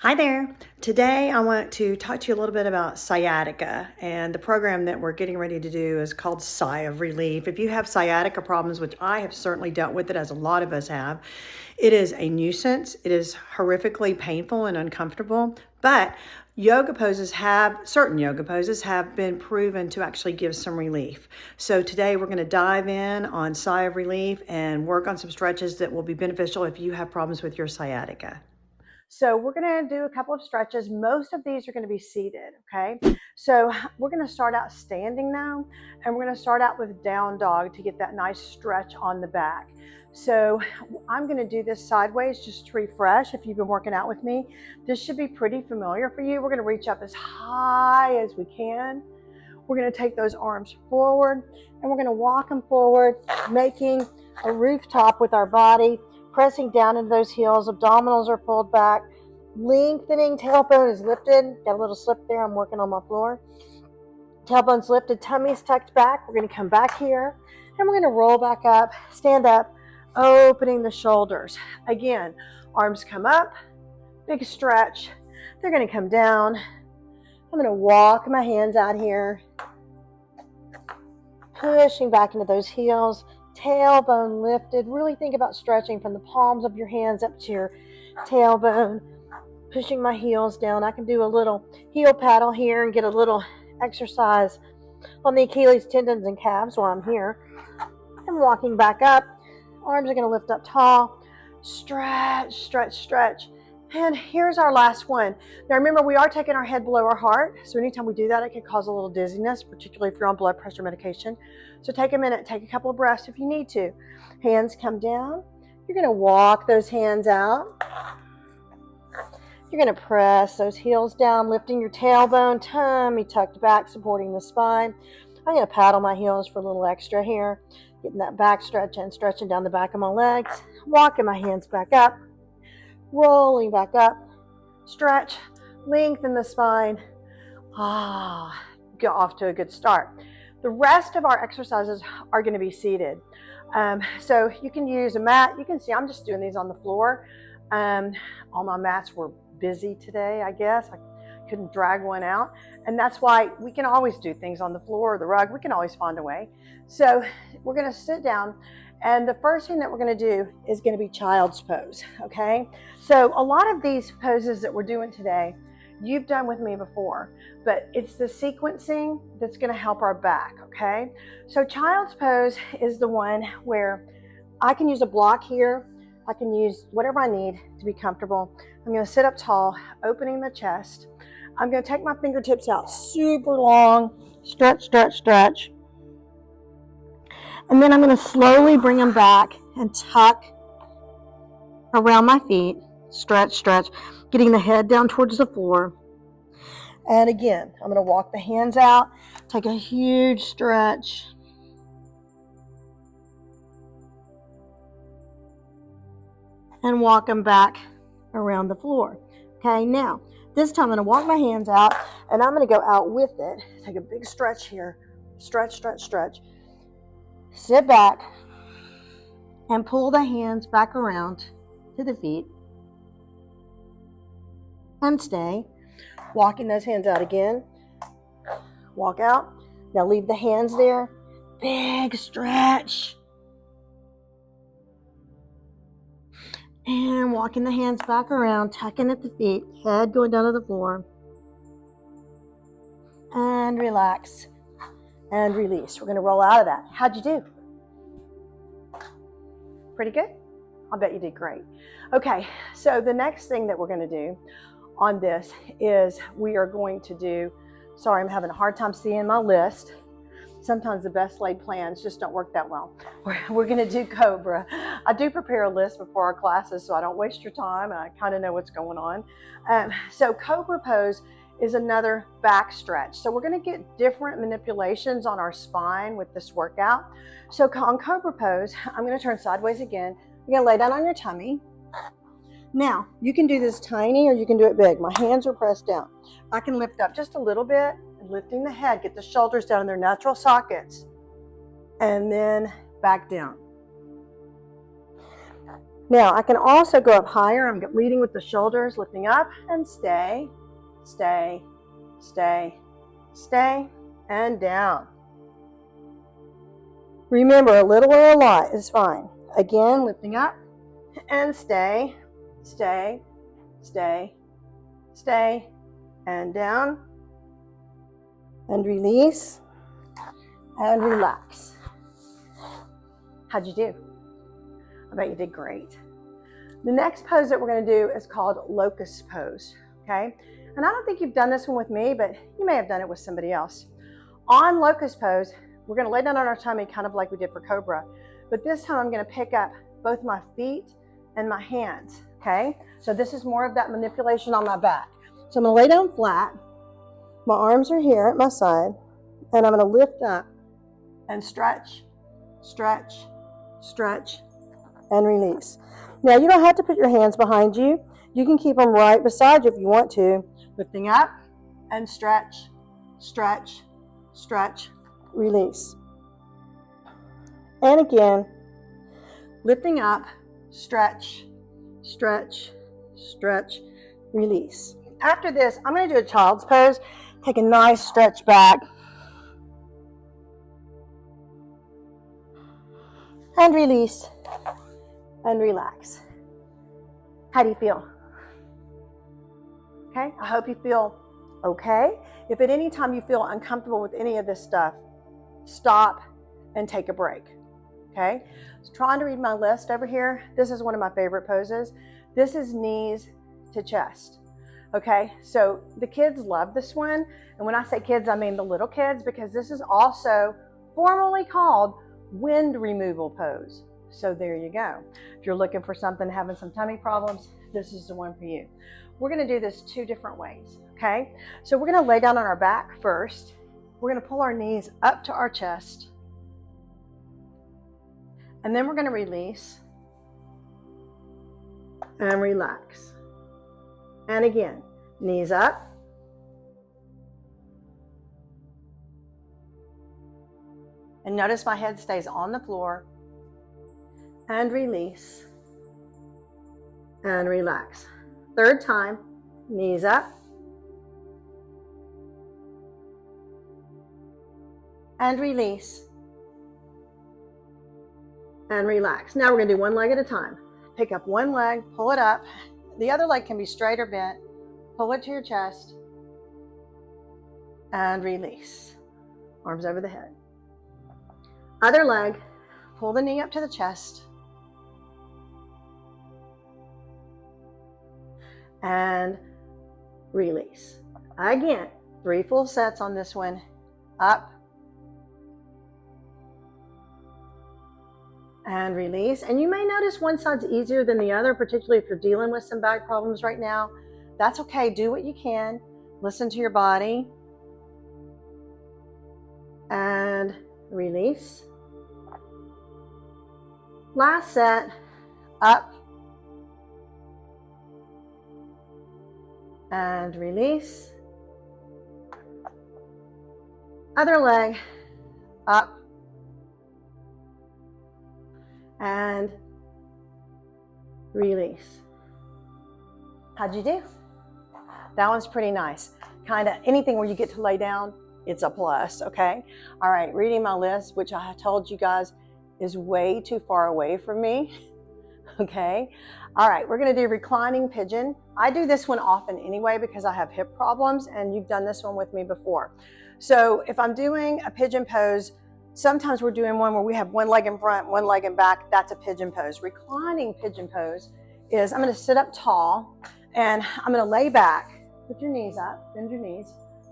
Hi there. Today I want to talk to you a little bit about sciatica, and the program that we're getting ready to do is called Sci of Relief. If you have sciatica problems, which I have certainly dealt with it as a lot of us have, it is a nuisance. It is horrifically painful and uncomfortable, but certain yoga poses have been proven to actually give some relief. So today we're going to dive in on Sci of Relief and work on some stretches that will be beneficial if you have problems with your sciatica. So we're going to do a couple of stretches. Most of these are going to be seated, okay? So we're going to start out standing now, and we're going to start out with down dog to get that nice stretch on the back. So I'm going to do this sideways just to refresh. If you've been working out with me, this should be pretty familiar for you. We're going to reach up as high as we can. We're going to take those arms forward, and we're going to walk them forward, making a rooftop with our body, pressing down into those heels. Abdominals are pulled back, lengthening. Tailbone is lifted. Got a little slip there. I'm working on my floor. Tailbone's lifted. Tummy's tucked back. We're going to come back here, and we're going to roll back up, stand up, opening the shoulders. Again, arms come up, big stretch. They're going to come down. I'm going to walk my hands out here, pushing back into those heels, tailbone lifted. Really think about stretching from the palms of your hands up to your tailbone, pushing my heels down. I can do a little heel paddle here and get a little exercise on the Achilles tendons and calves while I'm here. I'm walking back up. Arms are going to lift up tall. Stretch, stretch, stretch. And here's our last one. Now remember, we are taking our head below our heart. So anytime we do that, it can cause a little dizziness, particularly if you're on blood pressure medication. So take a minute, take a couple of breaths if you need to. Hands come down. You're going to walk those hands out. You're going to press those heels down, lifting your tailbone, tummy tucked back, supporting the spine. I'm going to paddle my heels for a little extra here, getting that back stretch and stretching down the back of my legs, walking my hands back up, rolling back up, stretch, lengthen the spine. Get off to a good start. The rest of our exercises are going to be seated. So you can use a mat. You can see I'm just doing these on the floor. All my mats were busy today, I guess. I couldn't drag one out. And that's why we can always do things on the floor or the rug. We can always find a way. So we're going to sit down. And the first thing that we're going to do is going to be child's pose, okay? So a lot of these poses that we're doing today, you've done with me before, but it's the sequencing that's going to help our back, okay? So child's pose is the one where I can use a block here. I can use whatever I need to be comfortable. I'm going to sit up tall, opening the chest. I'm going to take my fingertips out super long, stretch, stretch, stretch. And then I'm going to slowly bring them back and tuck around my feet. Stretch, stretch, getting the head down towards the floor. And again, I'm going to walk the hands out, take a huge stretch. And walk them back around the floor. Okay, now, this time I'm going to walk my hands out, and I'm going to go out with it. Take a big stretch here. Stretch, stretch, stretch. Sit back and pull the hands back around to the feet. And stay. Walking those hands out again. Walk out. Now leave the hands there. Big stretch. And walking the hands back around, tucking at the feet, head going down to the floor. And relax. And release. We're going to roll out of that. How'd you do? Pretty good? I'll bet you did great. Okay, so the next thing that we're going to do on this is we are going to do, sorry, I'm having a hard time seeing my list. Sometimes the best laid plans just don't work that well. We're going to do Cobra. I do prepare a list before our classes so I don't waste your time. I kind of know what's going on. So Cobra pose is another back stretch. So we're going to get different manipulations on our spine with this workout. So on Cobra pose, I'm going to turn sideways again. You're going to lay down on your tummy. Now, you can do this tiny or you can do it big. My hands are pressed down. I can lift up just a little bit, and lifting the head, get the shoulders down in their natural sockets, and then back down. Now, I can also go up higher. I'm leading with the shoulders, lifting up and stay, stay, stay, stay, and down. Remember, a little or a lot is fine. Again, lifting up and stay, stay, stay, stay, and down, and release, and relax. How'd you do? I bet you did great. The next pose that we're going to do is called locust pose, okay? And I don't think you've done this one with me, but you may have done it with somebody else. On locust pose, we're going to lay down on our tummy kind of like we did for cobra, but this time I'm going to pick up both my feet and my hands, okay? So this is more of that manipulation on my back. So I'm going to lay down flat. My arms are here at my side, and I'm going to lift up and stretch, stretch, stretch, and release. Now, you don't have to put your hands behind you. You can keep them right beside you if you want to. Lifting up and stretch, stretch, stretch, release. And again, lifting up, stretch, stretch, stretch, release. After this, I'm going to do a child's pose. Take a nice stretch back. And release. And relax. How do you feel? Okay, I hope you feel okay. If at any time you feel uncomfortable with any of this stuff, stop and take a break. Okay, I was trying to read my list over here. This is one of my favorite poses. This is knees to chest. Okay, so the kids love this one. And when I say kids, I mean the little kids, because this is also formally called wind removal pose. So there you go. If you're looking for something, having some tummy problems, this is the one for you. We're going to do this 2 different ways, okay? So we're going to lay down on our back first. We're going to pull our knees up to our chest. And then we're going to release and relax. And again, knees up. And notice my head stays on the floor. And release, and relax. 3rd time, knees up, and release, and relax. Now we're going to do one leg at a time. Pick up one leg, pull it up. The other leg can be straight or bent. Pull it to your chest, and release. Arms over the head. Other leg, pull the knee up to the chest, and release. Again, 3 full sets on this one. Up and release. And you may notice one side's easier than the other, particularly if you're dealing with some back problems right now. That's okay. Do what you can. Listen to your body. And release. Last set. Up and release. Other leg, up and release. How'd you do? That one's pretty nice. Kind of anything where you get to lay down, it's a plus, okay? All right, reading my list, which I told you guys is way too far away from me, okay? All right, we're gonna do reclining pigeon. I do this one often anyway because I have hip problems, and you've done this one with me before. So if I'm doing a pigeon pose, sometimes we're doing one where we have one leg in front, one leg in back. That's a pigeon pose. Reclining pigeon pose is I'm gonna sit up tall, and I'm gonna lay back. Put your knees up, bend your knees,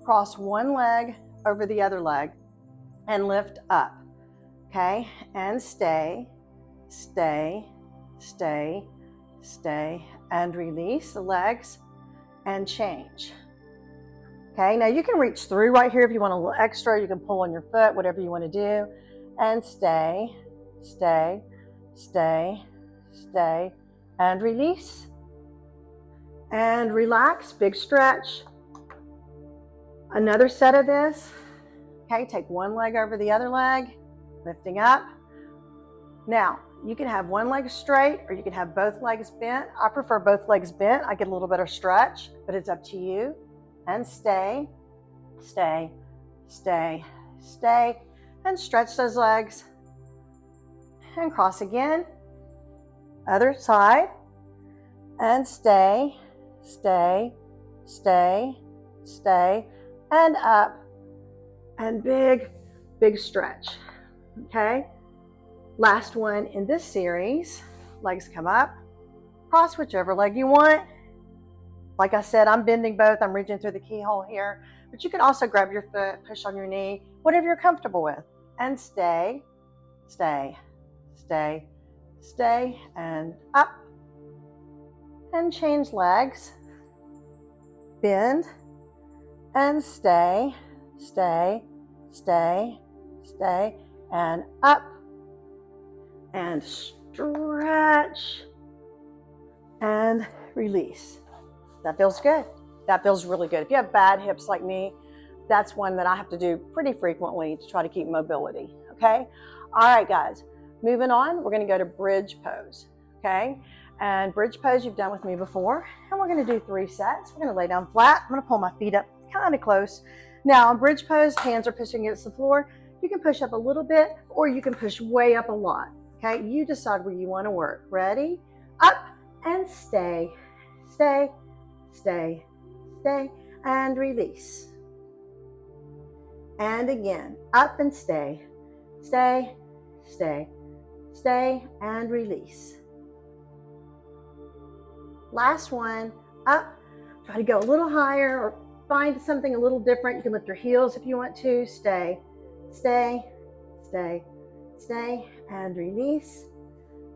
cross one leg over the other leg, and lift up, okay? And stay, stay, stay, stay, and release the legs and change. Okay, now you can reach through right here if you want a little extra. You can pull on your foot, whatever you want to do. And stay, stay, stay, stay, and release. And relax, big stretch. Another set of this. Okay, take one leg over the other leg, lifting up. Now, You can have one leg straight or you can have both legs bent. I prefer both legs bent. I get a little better stretch, but it's up to you. And stay, stay, stay, stay, and stretch those legs. And cross again. Other side. And stay, stay, stay, stay, and up. And big, big stretch. Okay? Last one in this series. Legs come up. Cross whichever leg you want. Like I said, I'm bending both. I'm reaching through the keyhole here. But you can also grab your foot, push on your knee, whatever you're comfortable with. And stay, stay, stay, stay, and up. And change legs. Bend. And stay, stay, stay, stay, and up. And stretch. And release. That feels good. That feels really good. If you have bad hips like me, that's one that I have to do pretty frequently to try to keep mobility, okay? All right, guys, moving on, we're gonna go to bridge pose, okay? And bridge pose you've done with me before, and we're gonna do 3 sets. We're gonna lay down flat. I'm gonna pull my feet up kind of close. Now, in bridge pose, hands are pushing against the floor. You can push up a little bit, or you can push way up a lot, okay? You decide where you wanna work. Ready? Up and stay, stay, stay, stay, and release. And again, up and stay, stay, stay, stay, and release. Last one, up, try to go a little higher or find something a little different. You can lift your heels if you want to. Stay, stay, stay, stay, and release,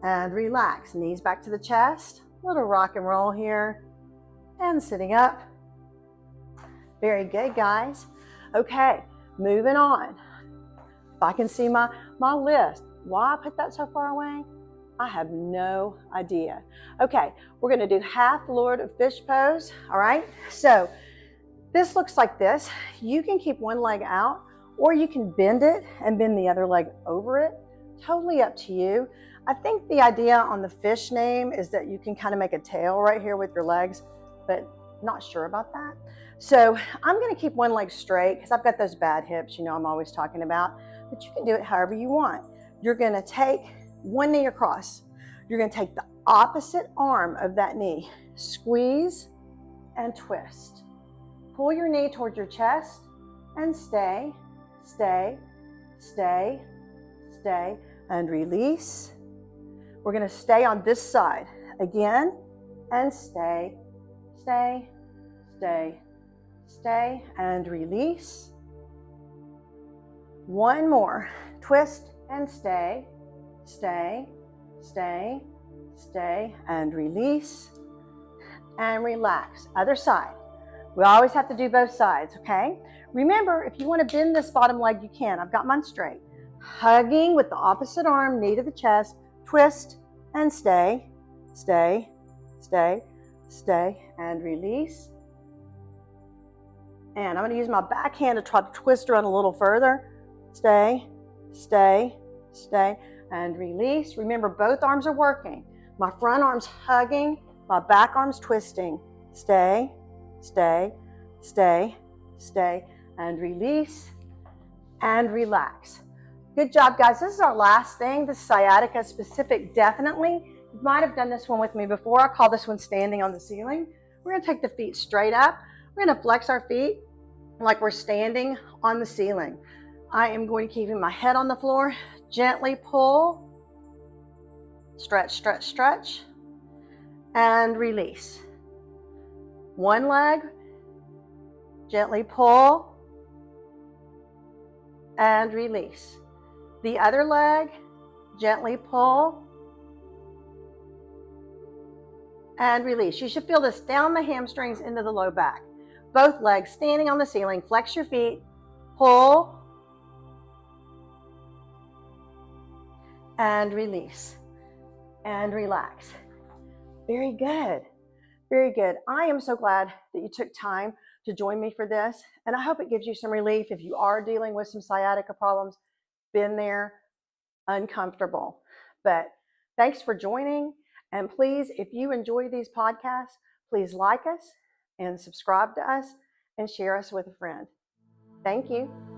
and relax. Knees back to the chest, a little rock and roll here. And sitting up. Very good, guys. Okay, moving on. If I can see my list, why I put that so far away, I have no idea. Okay, we're gonna do half Lord of Fish pose, all right? So this looks like this. You can keep one leg out, or you can bend it and bend the other leg over it. Totally up to you. I think the idea on the fish name is that you can kind of make a tail right here with your legs, but not sure about that. So I'm gonna keep one leg straight because I've got those bad hips, you know, I'm always talking about, but you can do it however you want. You're gonna take one knee across. You're gonna take the opposite arm of that knee, squeeze and twist. Pull your knee towards your chest and stay, stay, stay, stay, and release. We're gonna stay on this side again and stay, stay, stay, stay, and release. One more. Twist and stay, stay, stay, stay, and release. And relax. Other side. We always have to do both sides, okay? Remember, if you want to bend this bottom leg, you can. I've got mine straight. Hugging with the opposite arm, knee to the chest, twist and stay, stay, stay, stay, and release. And I'm going to use my back hand to try to twist around a little further. Stay, stay, stay, and release. Remember, both arms are working. My front arm's hugging, my back arm's twisting. Stay, stay, stay, stay, and release, and relax. Good job, guys. This is our last thing. This sciatica specific, definitely. You might have done this one with me before. I call this one standing on the ceiling. We're going to take the feet straight up. We're going to flex our feet like we're standing on the ceiling. I am going to keep my head on the floor. Gently pull, stretch, stretch, stretch, and release. One leg, gently pull, and release. The other leg, gently pull, and release. You should feel this down the hamstrings into the low back. Both legs standing on the ceiling. Flex your feet, pull, and release, and relax. Very good. Very good. I am so glad that you took time to join me for this, and I hope it gives you some relief if you are dealing with some sciatica problems. Been there, uncomfortable, but Thanks for joining. And please, if you enjoy these podcasts, please like us and subscribe to us and share us with a friend. Thank you.